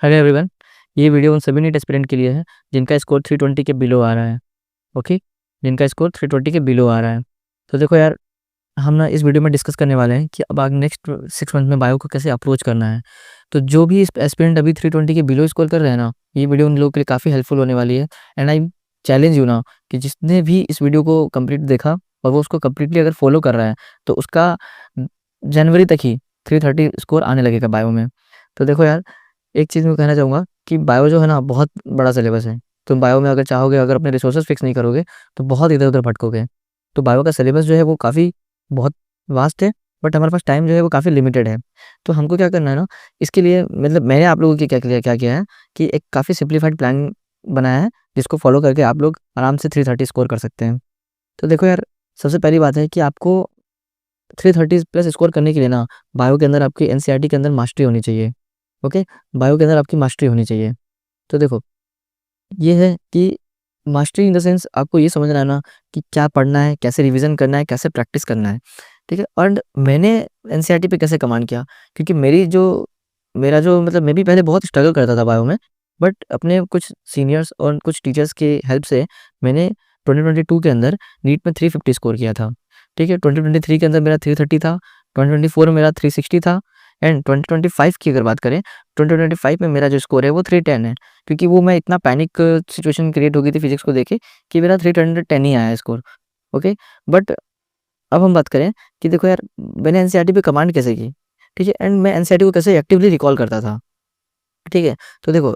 Hello everyone. ये video उन सभी नीट एस्पिरेंट के लिए है जिनका स्कोर 320 के बिलो आ रहा है। ओके, जिनका स्कोर 320 के बिलो आ रहा है। तो देखो यार, हम ना इस वीडियो में डिस्कस करने वाले हैं कि अब आगे नेक्स्ट 6 मंथ में बायो को कैसे अप्रोच करना है। तो जो भी एस्पिरेंट अभी 320 के बिलो स्कोर कर रहे हैं ना, ये वीडियो उन लोगों के लिए काफ़ी हेल्पफुल होने वाली है। एंड आई चैलेंज यू ना कि जिसने भी इस वीडियो को कंप्लीट देखा और वो उसको कम्प्लीटली अगर फॉलो कर रहा है तो उसका जनवरी तक ही 330 स्कोर आने लगेगा बायो में। तो देखो यार, एक चीज़ मैं कहना चाहूँगा कि बायो जो है ना बहुत बड़ा सिलेबस है। तुम बायो में अगर चाहोगे, अगर अपने रिसोर्सेज फिक्स नहीं करोगे तो बहुत इधर-उधर भटकोगे। तो बायो का सिलेबस जो है वो काफ़ी बहुत वास्ट है, बट हमारे पास टाइम जो है वो काफ़ी लिमिटेड है। तो हमको क्या करना है ना, इसके लिए मतलब मैंने आप लोगों के क्या किया है कि एक काफ़ी सिम्प्लीफाइड प्लान बनाया है, जिसको फॉलो करके आप लोग आराम से 330 स्कोर कर सकते हैं। तो देखो यार, सबसे पहली बात है कि आपको 330 प्लस स्कोर करने के लिए ना बायो के अंदर आपकी एनसीईआरटी के अंदर मास्टरी होनी चाहिए। ओके, बायो के अंदर आपकी मास्टरी होनी चाहिए। तो देखो, ये है कि मास्टरी इन द सेंस आपको ये समझना है ना कि क्या पढ़ना है, कैसे रिवीजन करना है, कैसे प्रैक्टिस करना है, ठीक है। और मैंने एनसीईआरटी पे कैसे कमांड किया, क्योंकि मेरा जो मतलब मैं भी पहले बहुत स्ट्रगल करता था बायो में, बट अपने कुछ सीनियर्स और कुछ टीचर्स की हेल्प से मैंने 2022 के अंदर नीट में 350 स्कोर किया था, ठीक है। 2023 के अंदर मेरा 330 था, 2024 में मेरा 360 था, एंड 2025 की अगर बात करें, 2025 में मेरा जो स्कोर है वो 310 है। क्योंकि वो मैं इतना पैनिक सिचुएशन क्रिएट हो गई थी फिजिक्स को देखे कि मेरा 310 ही आया है स्कोर। ओके, बट अब हम बात करें कि देखो यार, मैंने एनसीईआरटी पे कमांड कैसे की, ठीक है, एंड मैं एनसीईआरटी को कैसे एक्टिवली रिकॉल करता था, ठीक है। तो देखो,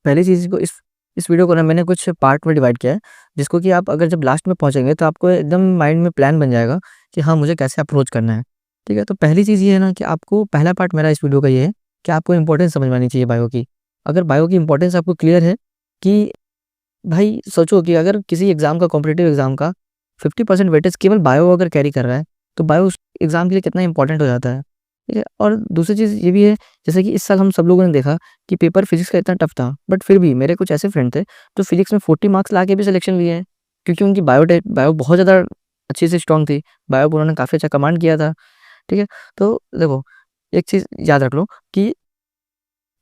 पहली चीज़ को इस वीडियो को ना मैंने कुछ पार्ट में डिवाइड किया है, जिसको कि आप अगर जब लास्ट में पहुँचेंगे तो आपको एकदम माइंड में प्लान बन जाएगा कि हाँ, मुझे कैसे अप्रोच करना है, ठीक है। तो पहली चीज़ ये है ना कि आपको पहला पार्ट मेरा इस वीडियो का ये है कि आपको इम्पोर्टेंस समझ में आनी चाहिए बायो की। अगर बायो की इम्पोर्टेंस आपको क्लियर है कि भाई सोचो कि अगर किसी एग्ज़ाम का, कॉम्पिटिटिव एग्ज़ाम का 50% वेटेज केवल बायो अगर कैरी कर रहा है, तो बायो उस एग्ज़ाम के लिए कितना इंपॉर्टेंट हो जाता है, ठीक है। और दूसरी चीज़ ये भी है, जैसे कि इस साल हम सब लोगों ने देखा कि पेपर फिज़िक्स का इतना टफ था, बट फिर भी मेरे कुछ ऐसे फ्रेंड थे जो फिज़िक्स में 40 मार्क्स ला के भी सिलेक्शन लिए हैं, क्योंकि उनकी बायो बहुत ज़्यादा अच्छे से स्ट्रॉन्ग थी। बायो पे उन्होंने काफ़ी अच्छा कमांड किया था, ठीक है। तो देखो, एक चीज़ याद रख लो कि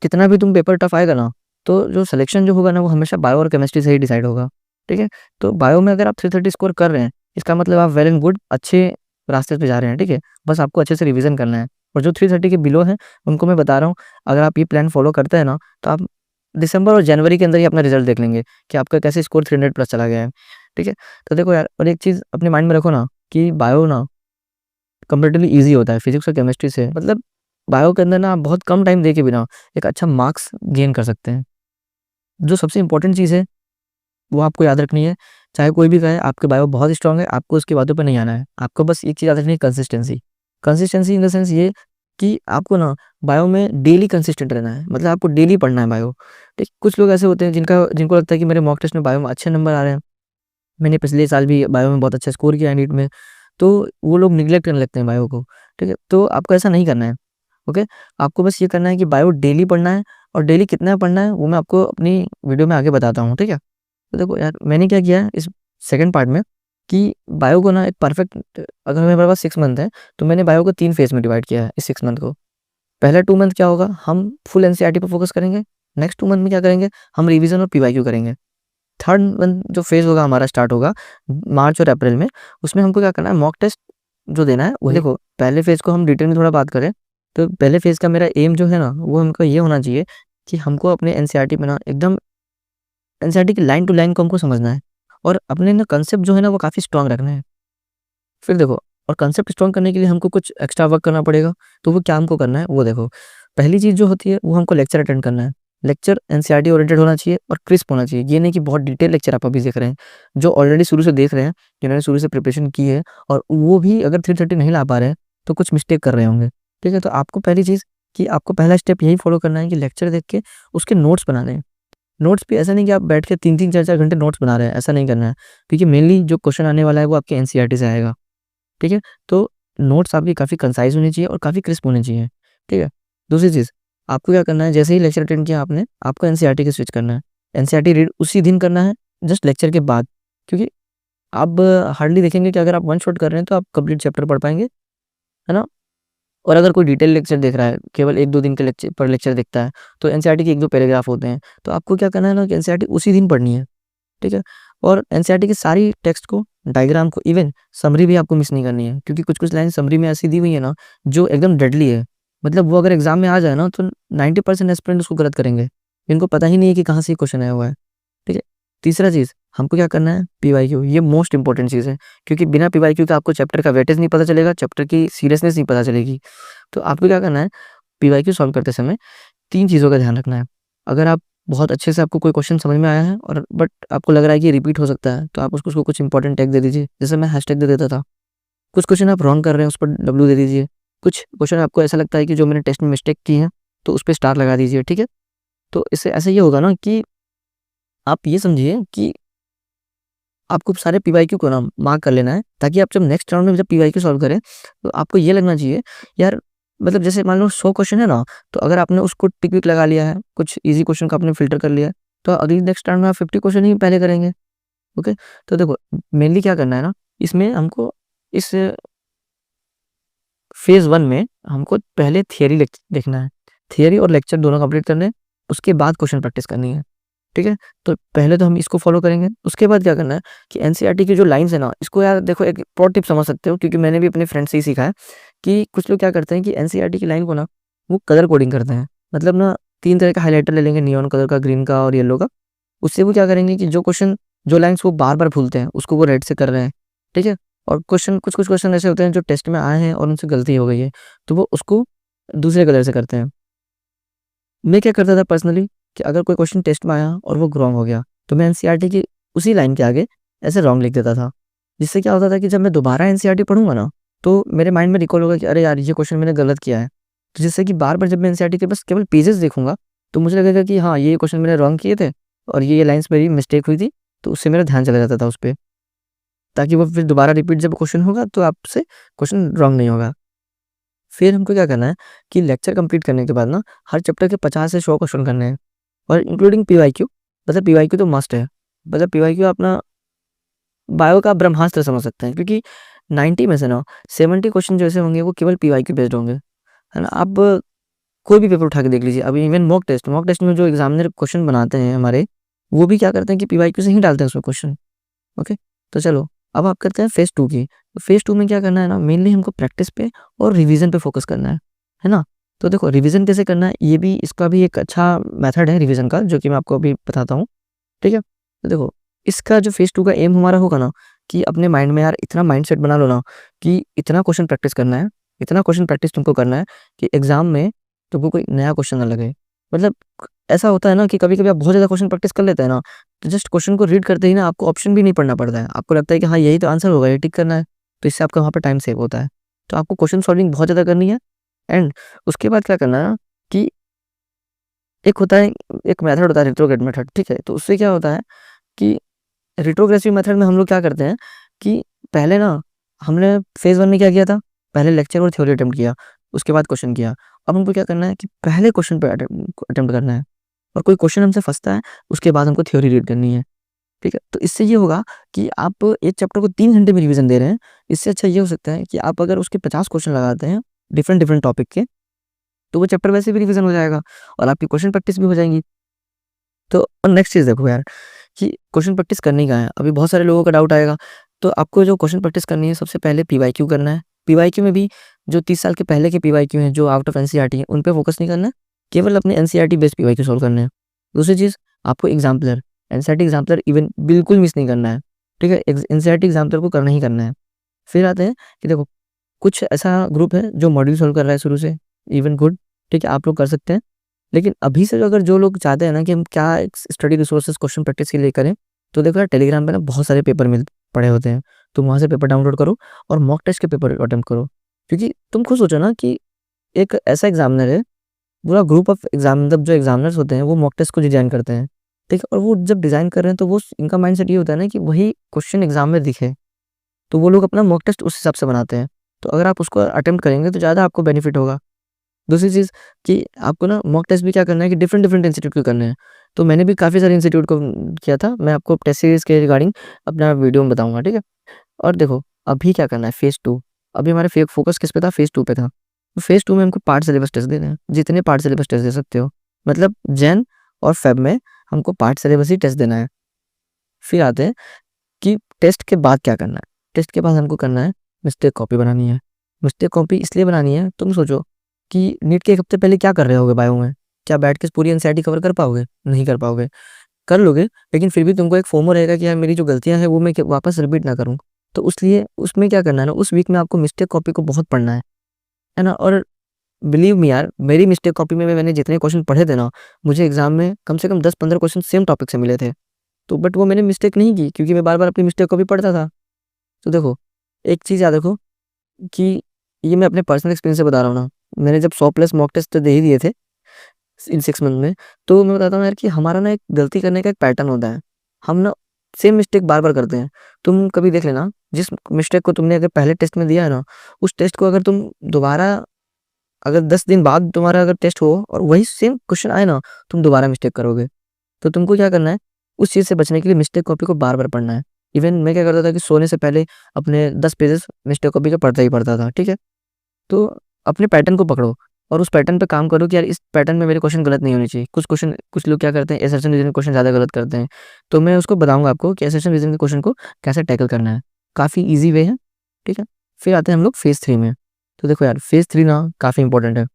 कितना भी तुम पेपर टफ आएगा ना, तो जो सिलेक्शन जो होगा ना वो हमेशा बायो और केमिस्ट्री से ही डिसाइड होगा, ठीक है। तो बायो में अगर आप 330 स्कोर कर रहे हैं, इसका मतलब आप वेल एंड गुड अच्छे रास्ते पे जा रहे हैं, ठीक है। बस आपको अच्छे से रिवीजन करना है। और जो 330 के बिलो हैं, उनको मैं बता रहा हूँ, अगर आप ये प्लान फॉलो करते हैं ना, तो आप दिसंबर और जनवरी के अंदर ही अपना रिजल्ट देख लेंगे कि आपका कैसे स्कोर 300 प्लस चला गया है, ठीक है। तो देखो यार, और एक चीज़ अपने माइंड में रखो ना कि बायो ना कंपैरेटिवली ईज़ी होता है फिज़िक्स और केमिस्ट्री से। मतलब बायो के अंदर ना आप बहुत कम टाइम दे के भी ना एक अच्छा मार्क्स गेन कर सकते हैं। जो सबसे इम्पोर्टेंट चीज़ है, वो आपको याद रखनी है। चाहे कोई भी कहे आपके बायो बहुत स्ट्रॉन्ग है, आपको उसकी बातों पे नहीं आना है। आपको बस एक चीज़ याद रखनी है, consistency. Consistency in the sense ये कि आपको ना बायो में डेली कंसिस्टेंट रहना है। मतलब आपको डेली पढ़ना है बायो, ठीक। कुछ लोग ऐसे होते हैं जिनको लगता है कि मेरे मॉक टेस्ट में बायो में अच्छे नंबर आ रहे हैं। मैंने पिछले साल भी बायो में बहुत अच्छा स्कोर किया है नीट में, तो वो लोग नेग्लेक्ट करने लगते हैं बायो को, ठीक है। तो आपको ऐसा नहीं करना है, ओके। आपको बस ये करना है कि बायो डेली पढ़ना है, और डेली कितना पढ़ना है वो मैं आपको अपनी वीडियो में आगे बताता हूँ, ठीक है। तो देखो यार, मैंने क्या किया है इस सेकंड पार्ट में कि बायो को ना एक परफेक्ट, अगर मेरे पास 6 मंथ है तो मैंने बायो को 3 फेज़ में डिवाइड किया है इस 6 मंथ को। पहला 2 मंथ क्या होगा, हम फुल एनसीईआरटी पे फोकस करेंगे। नेक्स्ट 2 मंथ में क्या करेंगे, हम रिवीजन और पीवाईक्यू करेंगे। थर्ड मंथ जो फेज़ होगा हमारा स्टार्ट होगा मार्च और अप्रैल में, उसमें हमको क्या करना है, मॉक टेस्ट जो देना है वही। देखो, पहले फेज़ को हम डिटेल में थोड़ा बात करें, तो पहले फेज़ का मेरा एम जो है ना, वो हमको ये होना चाहिए कि हमको अपने एनसीईआरटी में ना एकदम एनसीईआरटी की लाइन टू लाइन को हमको समझना है, और अपने ना कंसेप्ट जो है ना वो काफ़ी स्ट्रॉन्ग रखना है। फिर देखो, और कंसेप्ट स्ट्रॉन्ग करने के लिए हमको कुछ एक्स्ट्रा वर्क करना पड़ेगा, तो वो क्या हमको करना है वो देखो। पहली चीज़ जो होती है वो हमको लेक्चर अटेंड करना है। लेक्चर एनसीईआरटी ओरिएंटेड होना चाहिए और क्रिस्प होना चाहिए। ये नहीं कि बहुत डिटेल लेक्चर आप अभी देख रहे हैं। जो ऑलरेडी शुरू से देख रहे हैं, जिन्होंने शुरू से प्रिपरेशन की है, और वो भी अगर 330 नहीं ला पा रहे हैं, तो कुछ मिस्टेक कर रहे होंगे, ठीक है। तो आपको पहली चीज़ कि आपको पहला स्टेप यही फॉलो करना है कि लेक्चर देख के उसके नोट्स बनाने हैं। नोट्स भी ऐसा नहीं कि आप बैठ के 3-3 4-4 घंटे नोट्स बना रहे हैं, ऐसा नहीं करना है। क्योंकि मेनली जो क्वेश्चन आने वाला है वो आपके एनसीईआरटी से आएगा, ठीक है। तो नोट्स आपकी काफ़ी कंसाइज़ होनी चाहिए और काफ़ी क्रिस्प होनी चाहिए, ठीक है। दूसरी चीज़, आपको क्या करना है, जैसे ही लेक्चर अटेंड किया आपने, आपको एनसीईआरटी के स्विच करना है। एनसीईआरटी रीड उसी दिन करना है, जस्ट लेक्चर के बाद। क्योंकि आप हार्डली देखेंगे कि अगर आप वन शॉट कर रहे हैं तो आप कंप्लीट चैप्टर पढ़ पाएँगे, है ना? और अगर कोई डिटेल लेक्चर देख रहा है, केवल 1-2 दिन के लेक्चर देखता है, तो एनसीईआरटी के 1-2 पैराग्राफ होते हैं, तो आपको क्या करना है ना कि एनसीईआरटी उसी दिन पढ़नी है, ठीक है? और एनसीईआरटी की सारी टेक्स्ट को, डायग्राम को, इवन समरी भी आपको मिस नहीं करनी है, क्योंकि कुछ-कुछ लाइन समरी में ऐसी दी हुई है ना, जो एकदम डेडली है। मतलब वो अगर एग्ज़ाम में आ जाए ना, तो 90% एस्पिरेंट उसको गलत करेंगे। इनको पता ही नहीं है कि कहाँ से ये क्वेश्चन आया हुआ है, ठीक है? तीसरा चीज़, हमको क्या करना है, पीवाईक्यू, ये मोस्ट इम्पोर्टेंट चीज़ है, क्योंकि बिना पीवाईक्यू के आपको चैप्टर का वेटेज नहीं पता चलेगा, चैप्टर की सीरियसनेस नहीं पता चलेगी। तो आपको क्या करना है, पीवाईक्यू सॉल्व करते समय 3 चीज़ों का ध्यान रखना है। अगर आप बहुत अच्छे से, आपको कोई क्वेश्चन समझ में आया है और बट आपको लग रहा है कि रिपीट हो सकता है, तो आप उसको कुछ इंपॉर्टेंट टैग दे दीजिए। जैसे मैं हैशटैग दे देता था। कुछ क्वेश्चन आप रॉन्ग कर रहे हैं, उस पर डब्ल्यू दे दीजिए। कुछ क्वेश्चन आपको ऐसा लगता है कि जो मैंने टेस्ट में मिस्टेक की है, तो उस पे स्टार लगा दीजिए, ठीक है? तो इससे ऐसे ये होगा ना कि आप ये समझिए कि आपको सारे पीवाईक्यू को ना मार्क कर लेना है, ताकि आप जब नेक्स्ट राउंड में जब पीवाईक्यू सॉल्व करें, तो आपको ये लगना चाहिए, यार मतलब जैसे मान लो 100 क्वेश्चन है ना, तो अगर आपने उसको टिक विक लगा लिया है, कुछ ईज़ी क्वेश्चन को आपने फ़िल्टर कर लिया है, तो अगली नेक्स्ट राउंड में आप 50 क्वेश्चन ही पहले करेंगे, ओके? तो देखो, मेनली क्या करना है ना, इसमें हमको इस फ़ेज़ 1 में हमको पहले थियरी देखना है। थियरी और लेक्चर दोनों कंप्लीट करने हैं, उसके बाद क्वेश्चन प्रैक्टिस करनी है, ठीक है? तो पहले तो हम इसको फ़ॉलो करेंगे, उसके बाद क्या करना है कि एनसीईआरटी की जो लाइन्स है ना, इसको यार देखो, एक प्रो टिप समझ सकते हो, क्योंकि मैंने भी अपने फ्रेंड से ही सीखा है कि कुछ लोग क्या करते हैं कि एनसीईआरटी की लाइन को ना, वो कलर कोडिंग करते हैं। मतलब ना 3 तरह का हाइलाइटर ले लेंगे, नियॉन कलर का, ग्रीन का और येलो का। उससे वो क्या करेंगे कि जो लाइन्स वो बार-बार भूलते हैं, उसको वो रेड से कर रहे हैं, ठीक है? और कुछ-कुछ क्वेश्चन ऐसे होते हैं जो टेस्ट में आए हैं और उनसे गलती हो गई है, तो वो उसको दूसरे कलर से करते हैं। मैं क्या करता था पर्सनली, कि अगर कोई क्वेश्चन टेस्ट में आया और वो रॉन्ग हो गया, तो मैं एनसीईआरटी की उसी लाइन के आगे ऐसे रॉन्ग लिख देता था। जिससे क्या होता था कि जब मैं दोबारा एनसीईआरटी पढ़ूँगा ना, तो मेरे माइंड में रिकॉल होगा कि अरे यार! ये क्वेश्चन मैंने गलत किया है। तो जिससे कि बार-बार जब मैं एनसीईआरटी के बस केवल पेजेज़ देखूँगा, तो मुझे लगेगा कि हाँ, ये क्वेश्चन मैंने रॉन्ग किए थे और ये लाइन्स मेरी मिस्टेक हुई थी, तो उससे मेरा ध्यान चला जाता था उस पे। ताकि वो फिर दोबारा रिपीट जब क्वेश्चन होगा, तो आपसे क्वेश्चन रॉन्ग नहीं होगा। फिर हमको क्या करना है कि लेक्चर कंप्लीट करने के बाद ना, हर चैप्टर के 50 से 100 क्वेश्चन करने हैं, और इंक्लूडिंग पीवाईक्यू। मतलब पीवाईक्यू तो मस्ट है। मतलब पीवाईक्यू अपना बायो का ब्रह्मास्त्र समझ सकते हैं, क्योंकि 90 में से ना 70 क्वेश्चन जो ऐसे होंगे, वो केवल पीवाईक्यू बेस्ड होंगे, है ना? आप कोई भी पेपर उठा के देख लीजिए। अभी इवन मॉक टेस्ट में जो एग्जामिनर क्वेश्चन बनाते हैं हमारे, वो भी क्या करते हैं कि पीवाईक्यू से ही डालते हैं उसमें क्वेश्चन। ओके, तो चलो, अब आप करते हैं फेज़ 2 की। तो फेज़ 2 में क्या करना है ना, मेनली हमको प्रैक्टिस पे और रिवीजन पे फोकस करना है ना? तो देखो, रिवीजन कैसे करना है, ये भी, इसका भी एक अच्छा मेथड है रिवीजन का, जो कि मैं आपको अभी बताता हूँ, ठीक है? तो देखो, इसका जो फेज़ 2 का एम हमारा होगा ना, कि अपने माइंड में यार इतना माइंडसेट बना लो ना, कि इतना क्वेश्चन प्रैक्टिस करना है, इतना क्वेश्चन प्रैक्टिस तुमको करना है कि एग्ज़ाम में तुमको कोई नया क्वेश्चन ना लगे। मतलब ऐसा होता है ना कि कभी-कभी आप बहुत ज़्यादा क्वेश्चन प्रैक्टिस कर लेते हैं ना, तो जस्ट क्वेश्चन को रीड करते ही ना, आपको ऑप्शन भी नहीं पढ़ना पड़ता है। आपको लगता है कि हाँ, यही तो आंसर होगा, ये टिक करना है। तो इससे आपका वहाँ पे टाइम सेव होता है। तो आपको क्वेश्चन सॉल्विंग बहुत ज़्यादा करनी है, एंड उसके बाद क्या करना है ना, कि एक होता है, एक मेथड होता है रेट्रोग्रेड मेथड, ठीक है? तो उससे क्या होता है कि रेट्रोग्रेसिव मेथड में हम लोग क्या करते हैं कि पहले ना, हमने फेज़ 1 में क्या किया था, पहले लेक्चर और थ्योरी अटेम्प्ट किया, उसके बाद क्वेश्चन किया। अब हमको क्या करना है कि पहले क्वेश्चन पे अटेम्प्ट करना है, और कोई क्वेश्चन हमसे फँसता है, उसके बाद हमको थ्योरी रीड करनी है। ठीक है? तो इससे ये होगा कि आप एक चैप्टर को 3 घंटे में रिवीजन दे रहे हैं। इससे अच्छा ये हो सकता है कि आप अगर उसके 50 क्वेश्चन लगाते हैं, डिफरेंट टॉपिक के, तो वो चैप्टर वैसे भी रिवीजन हो जाएगा और आपकी क्वेश्चन प्रैक्टिस भी हो जाएँगी। तो और नेक्स्ट चीज़ देखो यार, कि क्वेश्चन प्रैक्टिस करनी कहाँ है? अभी बहुत सारे लोगों का डाउट आएगा, तो आपको जो क्वेश्चन प्रैक्टिस करनी है, सबसे पहले पीवाईक्यू करना है। पीवाईक्यू में भी जो 30 साल के पहले के पीवाईक्यू हैं, जो आउट ऑफ एनसीईआरटी हैं, उन पे फोकस नहीं करना है, केवल अपने एनसीईआरटी बेस्ड पीवाईक्यू सॉल्व करने हैं। दूसरी चीज़, आपको एग्ज़ाम्पलर, एनसीईआरटी एग्ज़ाम्पलर इवन बिल्कुल मिस नहीं करना है, ठीक है? एनसीईआरटी एग्ज़ाम्पलर को करना ही करना है। फिर आते हैं कि देखो, कुछ ऐसा ग्रुप है जो मॉड्यूल सॉल्व कर रहा है शुरू से, इवन गुड, ठीक है? आप लोग कर सकते हैं। लेकिन अभी से अगर जो लोग चाहते हैं ना कि हम क्या स्टडी रिसोर्सेज क्वेश्चन प्रैक्टिस के लिए करें, तो देखो यार, टेलीग्राम पे ना बहुत सारे पेपर पड़े होते हैं। तुम वहाँ से पेपर डाउनलोड करो और मॉक टेस्ट के पेपर अटेम्प्ट करो। क्योंकि तुम खुद सोचो ना कि एक ऐसा एग्जामिनर है, पूरा ग्रुप ऑफ मतलब जो एग्जामिनर्स होते हैं, वो मॉक टेस्ट को डिज़ाइन करते हैं, ठीक है? और वो जब डिज़ाइन कर रहे हैं, तो वो इनका माइंडसेट ये होता है ना कि वही क्वेश्चन एग्जाम में दिखे, तो वो लोग अपना मॉक टेस्ट उस हिसाब से बनाते हैं। तो अगर आप उसको अटेम्प्ट करेंगे, तो ज़्यादा आपको बेनिफिट होगा। दूसरी चीज़, कि आपको ना मॉक टेस्ट भी क्या करना है कि डिफरेंट इंस्टीट्यूट के करने हैं। तो मैंने भी काफ़ी सारे इंस्टीट्यूट को किया था। मैं आपको टेस्ट सीरीज़ के रिगार्डिंग अपना वीडियो में बताऊँगा, ठीक है? और देखो, अभी क्या करना है, फेज़ 2, अभी हमारा फे फोकस किस पे था? फेज़ 2 पे था। फेज़ 2 में हमको पार्ट सिलेबस टेस्ट देना है, जितने पार्ट सिलेबस टेस्ट दे सकते हो। मतलब जैन और फ़ेब में हमको पार्ट सिलेबस ही टेस्ट देना है। फिर आते हैं कि टेस्ट के बाद क्या करना है। टेस्ट के बाद हमको करना है मिस्टेक कॉपी बनानी है। मिस्टेक कॉपी इसलिए बनानी है, तुम सोचो कि नीट के 1 हफ्ते पहले क्या कर रहे होगे बायो में? क्या बैठ के पूरी एनसीईआरटी कवर कर पाओगे? नहीं कर पाओगे। कर लोगे, लेकिन फिर भी तुमको एक फोमो रहेगा कि यार मेरी जो गलतियाँ हैं वो मैं वापस रिपीट ना करूँ। तो उसलिए उसमें क्या करना है ना, उस वीक में आपको मिस्टेक कॉपी को बहुत पढ़ना है ना? और बिलीव मी यार, मेरी मिस्टेक कॉपी में मैंने जितने क्वेश्चन पढ़े थे ना, मुझे एग्ज़ाम में कम से कम 10-15 क्वेश्चन सेम टॉपिक से मिले थे। तो बट वो मैंने मिस्टेक नहीं की, क्योंकि मैं बार-बार अपनी मिस्टेक कॉपी पढ़ता था। तो देखो, एक चीज़ याद रखो कि ये मैं अपने पर्सनल एक्सपीरियंस से बता रहा हूँ ना, मैंने जब 100 प्लस मॉक टेस्ट तो दे ही दिए थे इन 6 मंथ में, तो मैं बताता हूँ यार कि हमारा ना एक गलती करने का एक पैटर्न होता है। हम ना सेम मिस्टेक बार-बार करते हैं। तुम कभी देख लेना, जिस मिस्टेक को तुमने अगर पहले टेस्ट में दिया है ना, उस टेस्ट को अगर तुम दोबारा, अगर 10 दिन बाद तुम्हारा अगर टेस्ट हो और वही सेम क्वेश्चन आए ना, तुम दोबारा मिस्टेक करोगे। तो तुमको क्या करना है, उस चीज़ से बचने के लिए मिस्टेक कॉपी को बार-बार पढ़ना है। इवन मैं क्या करता था कि सोने से पहले अपने 10 पेजेज़ मिस्टेक कॉपी के पढ़ता ही पढ़ता था, ठीक है? तो अपने पैटर्न को पकड़ो और उस पैटर्न पे काम करो कि यार इस पैटर्न में मेरे क्वेश्चन गलत नहीं होने चाहिए। कुछ लोग क्या करते हैं, असर्शन रीज़निंग क्वेश्चन ज़्यादा गलत करते हैं। तो मैं उसको बताऊँगा आपको कि असर्शन रीज़निंग के क्वेश्चन को कैसे टैकल करना है। काफ़ी ईज़ी वे है, ठीक है? फिर आते हैं हम लोग फेज़ 3 में। तो देखो यार, फेज़ 3 ना काफ़ी इंपॉर्टेंट है,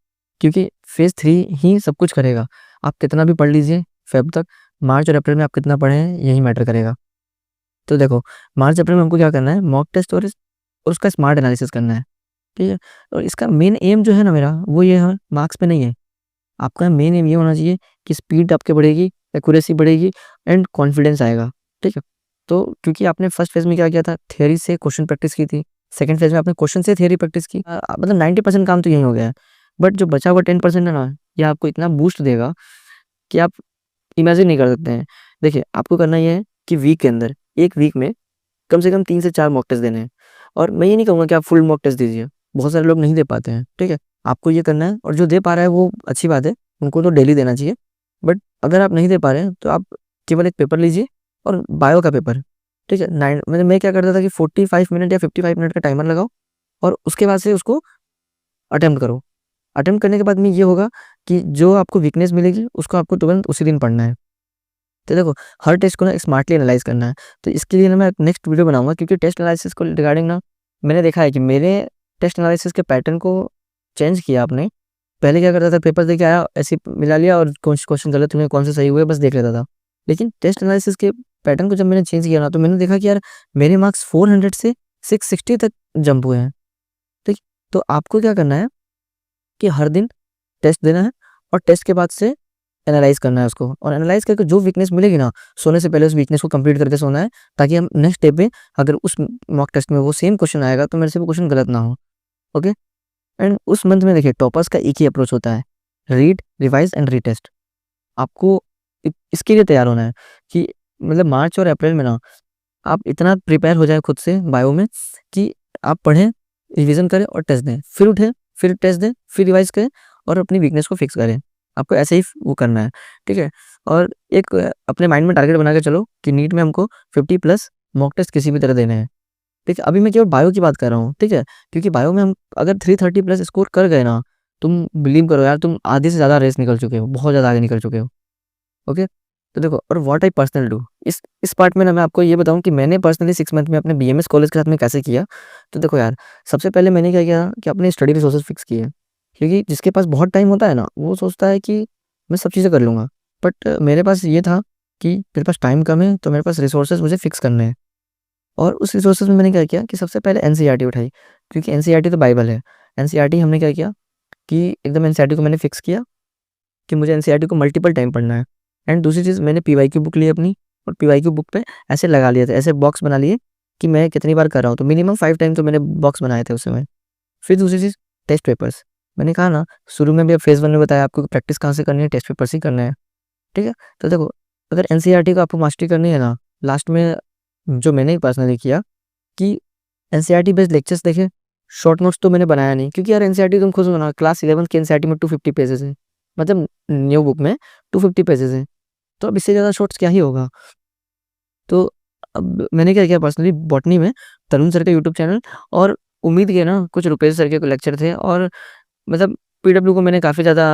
क्योंकि फेज़ 3 ही सब कुछ करेगा। आप कितना भी पढ़ लीजिए फ़ेब तक, मार्च और अप्रैल में आप कितना पढ़े हैं यही मैटर करेगा। तो देखो, मार्च अप्रैल में हमको क्या करना है, मॉक टेस्ट और उसका स्मार्ट एनालिसिस करना है, ठीक है? और इसका मेन एम जो है ना मेरा, वो ये है, मार्क्स पे नहीं है। आपका मेन एम ये होना चाहिए कि स्पीड आपकी बढ़ेगी, एक्यूरेसी बढ़ेगी एंड कॉन्फिडेंस आएगा, ठीक है? तो क्योंकि आपने फर्स्ट फेज़ में क्या किया था, थ्योरी से क्वेश्चन प्रैक्टिस की थी, सेकंड फेज़ में आपने क्वेश्चन से थ्योरी प्रैक्टिस की। मतलब 90% काम तो यही हो गया है। बट जो बचा हुआ 10% है ना, ये आपको इतना बूस्ट देगा कि आप इमेजिन नहीं कर सकते हैं। देखिए, आपको करना ये है कि वीक के अंदर, 1 वीक में कम से कम 3 से 4 मॉक टेस्ट देने हैं। और मैं ये नहीं कहूँगा कि आप फुल मॉक टेस्ट दीजिए, बहुत सारे लोग नहीं दे पाते हैं, ठीक है? आपको ये करना है, और जो दे पा रहा है वो अच्छी बात है, उनको तो डेली देना चाहिए। बट अगर आप नहीं दे पा रहे हैं, तो आप केवल एक पेपर लीजिए और बायो का पेपर, ठीक है? मैं क्या करता था कि 45 मिनट या 55 मिनट का टाइमर लगाओ और उसके बाद से उसको अटेम्प्ट करो। अटेम्प्ट करने के बाद में ये होगा कि जो आपको वीकनेस मिलेगी, उसको आपको तुरंत उसी दिन पढ़ना है। तो देखो, हर टेस्ट को ना स्मार्टली एनालाइज़ करना है। तो इसके लिए ना मैं नेक्स्ट वीडियो बनाऊँगा, क्योंकि टेस्ट एनालिसिस को रिगार्डिंग ना मैंने देखा है कि मेरे टेस्ट एनालिसिस के पैटर्न को चेंज किया आपने। पहले क्या करता था, पेपर दे के आया, ऐसे ही मिला लिया और कुछ क्वेश्चन गलत हुए, कौन से सही हुए, बस देख लेता था। लेकिन टेस्ट एनालिसिस के पैटर्न को जब मैंने चेंज किया ना, तो मैंने देखा कि यार मेरे मार्क्स 400 से 660 तक जंप हुए हैं, ठीक? तो आपको क्या करना है कि हर दिन टेस्ट देना है और टेस्ट के बाद से एनालाइज़ करना है उसको, और एनालाइज़ करके जो वीकनेस मिलेगी ना, सोने से पहले उस वीकनेस को कंप्लीट करके सोना है, ताकि हम नेक्स्ट डे पे अगर उस मॉक टेस्ट में वो सेम क्वेश्चन आएगा, तो मेरे से वो क्वेश्चन गलत ना हो, ओके? एंड उस मंथ में देखिए, टॉपर्स का एक ही अप्रोच होता है, रीड, रिवाइज़ एंड रीटेस्ट। आपको इसके लिए तैयार होना है कि मतलब मार्च और अप्रैल में ना आप इतना प्रिपेयर हो जाए खुद से बायो में कि आप पढ़ें, रिवीजन करें और टेस्ट दें। फिर उठें, फिर टेस्ट दें, फिर रिवाइज़ करें और अपनी वीकनेस को फिक्स करें। आपको ऐसे ही वो करना है, ठीक है? और एक अपने माइंड में टारगेट बना के चलो कि नीट में हमको 50 प्लस मॉक टेस्ट किसी भी तरह देने हैं, ठीक है? अभी मैं केवल बायो की बात कर रहा हूँ, ठीक है? क्योंकि बायो में हम अगर 330 प्लस स्कोर कर गए ना, तुम बिलीव करो यार, तुम आधे से ज़्यादा रेस निकल चुके हो, बहुत ज़्यादा आगे निकल चुके हो, ओके? तो देखो, और व्हाट आई पर्सनली डू, इस पार्ट में ना मैं आपको ये बताऊँ कि मैंने पर्सनली 6 मंथ में अपने बीएमएस कॉलेज के साथ में कैसे किया। तो देखो यार, सबसे पहले मैंने क्या किया कि अपने स्टडी रिसोर्सेज फिक्स किए, क्योंकि जिसके पास बहुत टाइम होता है ना, वो सोचता है कि मैं सब चीज़ें कर लूँगा। बट मेरे पास ये था कि मेरे पास टाइम कम है, तो मेरे पास रिसोर्सेज मुझे फिक्स करने हैं। और उस रिसोर्सेज में मैंने क्या किया कि सबसे पहले एनसीईआरटी उठाई, क्योंकि एनसीईआरटी तो बाइबल है। एनसीईआरटी हमने क्या किया कि एकदम एनसीईआरटी को मैंने फिक्स किया कि मुझे एनसीईआरटी को मल्टीपल टाइम पढ़ना है। एंड दूसरी चीज़, मैंने पीवाईक्यू बुक ली अपनी, और पीवाईक्यू बुक पे ऐसे लगा लिए थे, ऐसे बॉक्स बना लिए कि मैं कितनी बार कर रहा हूँ, तो मिनिमम 5 टाइम तो मैंने बॉक्स बनाए थे उस समय। फिर दूसरी चीज़, टेस्ट पेपर्स। मैंने कहा ना शुरू में भी, अब फेज़ 1 में बताया आपको, प्रैक्टिस कहाँ से करनी है, टेस्ट पेपर्स ही करने हैं, ठीक है? तो देखो, अगर एनसीईआरटी को आपको मास्टरी करनी है ना, लास्ट में जो मैंने पर्सनली किया कि एनसीईआरटी बेस्ड लेक्चर्स देखे, शॉर्ट नोट्स तो मैंने बनाया नहीं, क्योंकि यार एनसीईआरटी तुम खुद सुनो ना, क्लास 11 की एनसीईआरटी में 250 पेजेज़ हैं, मतलब न्यू बुक में 250 पेजेज़ हैं, तो अब इससे ज़्यादा शॉर्ट्स क्या ही होगा। तो अब मैंने क्या किया पर्सनली, बॉटनी में तरुण सर का यूट्यूब चैनल, और उम्मीद के ना कुछ रुपेश सर के लेक्चर थे, और मतलब पीडब्ल्यू को मैंने काफ़ी ज़्यादा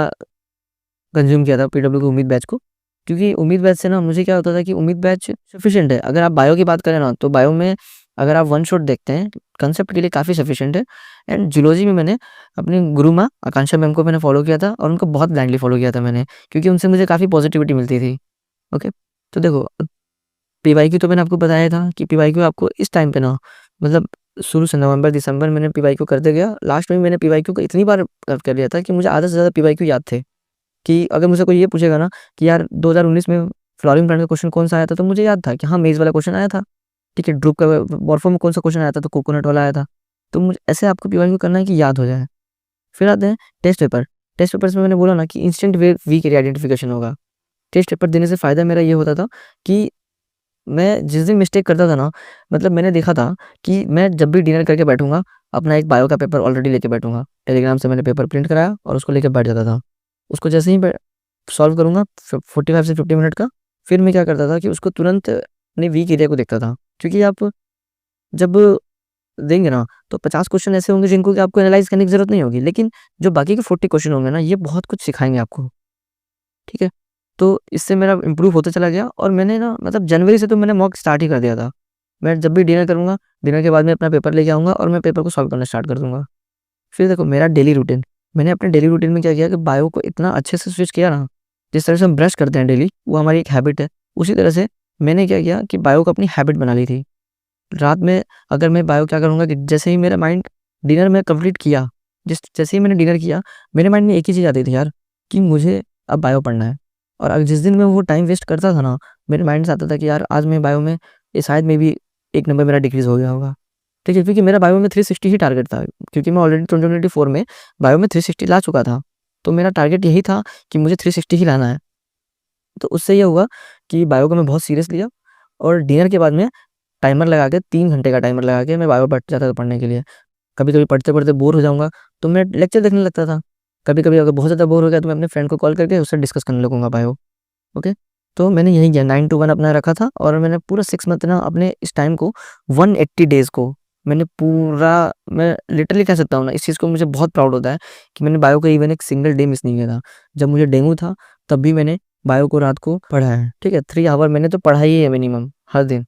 कंज्यूम किया था, पीडब्ल्यू को, उम्मीद बैच को, क्योंकि उम्मीद बैच से ना मुझे क्या होता था कि उम्मीद बैच सफिशिएंट है। अगर आप बायो की बात करें ना, तो बायो में अगर आप वन शॉट देखते हैं, कंसेप्ट के लिए काफ़ी सफिशिएंट है। एंड जूलॉजी में मैंने अपनी गुरु माँ आकांक्षा मैम को मैंने फॉलो किया था, और उनको बहुत ब्लाइंडली फॉलो किया था मैंने, क्योंकि उनसे मुझे काफ़ी पॉजिटिविटी मिलती थी। ओके, तो देखो, पीवाईक्यू तो मैंने आपको बताया था कि पीवाईक्यू आपको इस टाइम पे ना, मतलब शुरू से नवंबर दिसंबर मैंने पीवाईक्यू करते गया। लास्ट में मैंने पीवाईक्यू को इतनी बार कर लिया था कि मुझे आधा से ज़्यादा पीवाईक्यू याद थे। कि अगर मुझसे कोई ये पूछेगा ना कि यार 2019 में फ्लोरिंग प्लांट का क्वेश्चन कौन सा आया था, तो मुझे याद था कि हाँ, मेज़ वाला क्वेश्चन आया था। ठीक है, ड्रूप का मॉर्फो में कौन सा क्वेश्चन आया था, तो कोकोनट वाला आया था। तो मुझे ऐसे आपको पीवाईक्यू करना है कि याद हो जाए। फिर आते हैं टेस्ट पेपर। टेस्ट पेपर्स में मैंने बोला ना कि इंस्टेंट वे वीक एरिया आइडेंटिफिकेशन होगा। टेस्ट पेपर देने से फ़ायदा मेरा ये होता था कि मैं जिस दिन मिस्टेक करता था ना, मतलब मैंने देखा था कि मैं जब भी डिनर करके बैठूँगा, अपना एक बायो का पेपर ऑलरेडी लेके बैठूँगा। टेलीग्राम से मैंने पेपर प्रिंट कराया और उसको लेके बैठ जाता था। उसको जैसे ही सॉल्व करूँगा 45 से 50 मिनट का, फिर मैं क्या करता था कि उसको तुरंत अपने वीक एरिया को देखता था। क्योंकि आप जब देंगे ना, तो 50 क्वेश्चन ऐसे होंगे जिनको कि आपको एनालाइज़ करने की ज़रूरत नहीं होगी, लेकिन जो बाकी के 40 क्वेश्चन होंगे ना, ये बहुत कुछ सिखाएँगे आपको, ठीक है? तो इससे मेरा इम्प्रूव होता चला गया, और मैंने ना, मतलब जनवरी से तो मैंने मॉक स्टार्ट ही कर दिया था। मैं जब भी डिनर करूँगा, डिनर के बाद में अपना पेपर लेके आऊँगा और मैं पेपर को सॉल्व करना स्टार्ट कर दूँगा। फिर देखो मेरा डेली रूटीन, मैंने अपने डेली रूटीन में क्या किया कि बायो को इतना अच्छे से स्विच किया ना, जिस तरह से हम ब्रश करते हैं डेली, वो हमारी एक हैबिट है। उसी तरह से मैंने क्या किया कि बायो को अपनी हैबिट बना ली थी। रात में अगर मैं बायो क्या करूँगा कि जैसे ही मेरा माइंड डिनर में कंप्लीट किया, जैसे ही मैंने डिनर किया, मेरे माइंड में एक ही चीज़ आती थी यार, कि मुझे अब बायो पढ़ना है। और जिस दिन मैं वो टाइम वेस्ट करता था ना, मेरे माइंड से आता था कि यार आज मैं बायो में, ये शायद मे बी 1 नंबर मेरा डिक्रीज़ हो गया होगा। ठीक है, क्योंकि मेरा बायो में 360 ही टारगेट था, क्योंकि मैं ऑलरेडी 2024 में बायो में 360 ला चुका था। तो मेरा टारगेट यही था कि मुझे 360 ही लाना है। तो उससे ये हुआ कि बायो को मैं बहुत सीरियस लिया, और डिनर के बाद में टाइमर लगा के, 3 घंटे का टाइमर लगा के मैं बायो बैठ जाता था पढ़ने के लिए। कभी-कभी पढ़ते-पढ़ते बोर हो जाऊँगा, तो मैं लेक्चर देखने लगता था। कभी-कभी अगर बहुत ज़्यादा बोर हो गया, तो मैं अपने फ्रेंड को कॉल करके उससे डिस्कस करने लगूँगा बायो। ओके? तो मैंने यही किया, 9 टू 1 अपना रखा था, और मैंने पूरा 6 मंथ ना अपने इस टाइम को, 180 डेज़ को मैंने पूरा, मैं लिटरली कह सकता हूँ ना, इस चीज़ को मुझे बहुत प्राउड होता है कि मैंने बायो का इवन एक सिंगल डे मिस नहीं किया था। जब मुझे डेंगू था, तब भी मैंने बायो को रात को पढ़ा है। ठीक है? 3 आवर मैंने तो पढ़ा ही है मिनिमम हर दिन।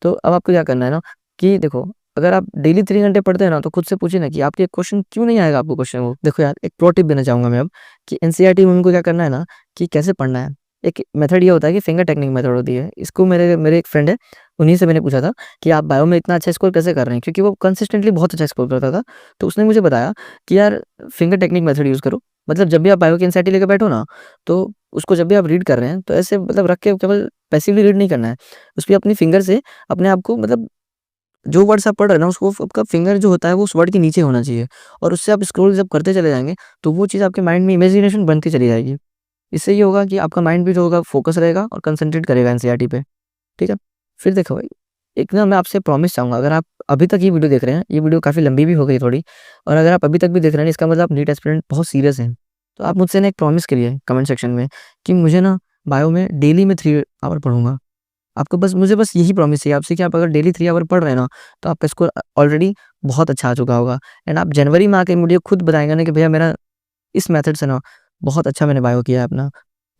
तो अब आपको क्या करना है ना, कि देखो, अगर आप डेली 3 घंटे पढ़ते हैं ना, तो खुद से पूछिए ना कि आपके क्वेश्चन क्यों नहीं आएगा आपको क्वेश्चन वो। देखो यार, एक प्रो टिप देना चाहूँगा मैं अब, कि एनसीईआरटी में उनको क्या करना है ना, कि कैसे पढ़ना है। एक मेथड ये होता है कि फिंगर टेक्निक मेथड होती है। इसको मेरे मेरे एक फ्रेंड है, उन्हीं से मैंने पूछा था कि आप बायो में इतना अच्छा स्कोर कैसे कर रहे हैं? क्योंकि वो कंसिस्टेंटली बहुत अच्छा स्कोर करता था। तो उसने मुझे बताया कि यार, फिंगर टेक्निक मेथड यूज़ करो। मतलब जब भी आप बायो की एनसीईआरटी लेके बैठो ना, तो उसको जब भी आप रीड कर रहे हैं, तो ऐसे मतलब रख के केवल पैसिवली रीड नहीं करना है। उसपे अपनी फिंगर से अपने आप को, मतलब जो वर्ड्स आप पढ़ रहे हैं ना, उसको आपका फिंगर जो होता है वो उस वर्ड के नीचे होना चाहिए, और उससे आप स्क्रॉल जब करते चले जाएँगे, तो वो चीज़ आपके माइंड में इमेजिनेशन बनती चली जाएगी। इससे ये होगा कि आपका माइंड भी जो होगा फ़ोकस रहेगा और कंसंट्रेट करेगा एनसीईआरटी पे, ठीक है? फिर देखो भाई, एक ना मैं आपसे प्रॉमिस चाहूँगा, अगर आप अभी तक ये वीडियो देख रहे हैं, ये वीडियो काफ़ी लंबी भी हो गई थोड़ी, और अगर आप अभी तक भी देख रहे हैं, इसका मतलब आप नीट एस्पिरेंट बहुत सीरियस हैं। तो आप मुझसे ना एक प्रॉमिस करिए कमेंट सेक्शन में कि मुझे ना बायो में डेली मैं 3 आवर पढ़ूँगा। आपको बस, मुझे बस यही प्रॉमिस चाहिए आपसे कि आप अगर डेली 3 आवर पढ़ रहे हैं ना, तो आपका स्कोर ऑलरेडी बहुत अच्छा आ चुका होगा। एंड आप जनवरी में आके मुझे खुद बताएँगे ना कि भैया मेरा इस मेथड से ना बहुत अच्छा मैंने बायो किया है अपना,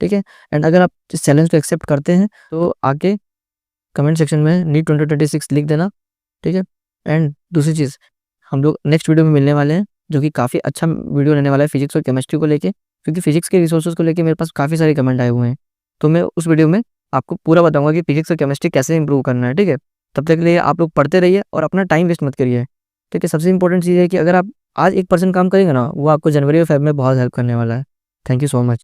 ठीक है? एंड अगर आप इस चैलेंज को एक्सेप्ट करते हैं, तो आके कमेंट सेक्शन में नीट 2026 लिख देना, ठीक है? एंड दूसरी चीज़, हम लोग नेक्स्ट वीडियो में मिलने वाले हैं, जो कि काफ़ी अच्छा वीडियो रहने वाला है फिज़िक्स और केमिस्ट्री को लेके, क्योंकि फिज़िक्स के रिसोर्सेज़ को लेके मेरे पास काफ़ी सारे कमेंट आए हुए हैं। तो मैं उस वीडियो में आपको पूरा बताऊँगा कि फिज़िक्स और केमिस्ट्री कैसे इम्प्रूव करना है, ठीक है? तब तक के लिए आप लोग पढ़ते रहिए और अपना टाइम वेस्ट मत करिए, ठीक है? सबसे इम्पोर्टेंट चीज़ है कि अगर आप आज 1% काम करेंगे ना, वो आपको जनवरी और फ़ेब में बहुत हेल्प करने वाला है। Thank you so much.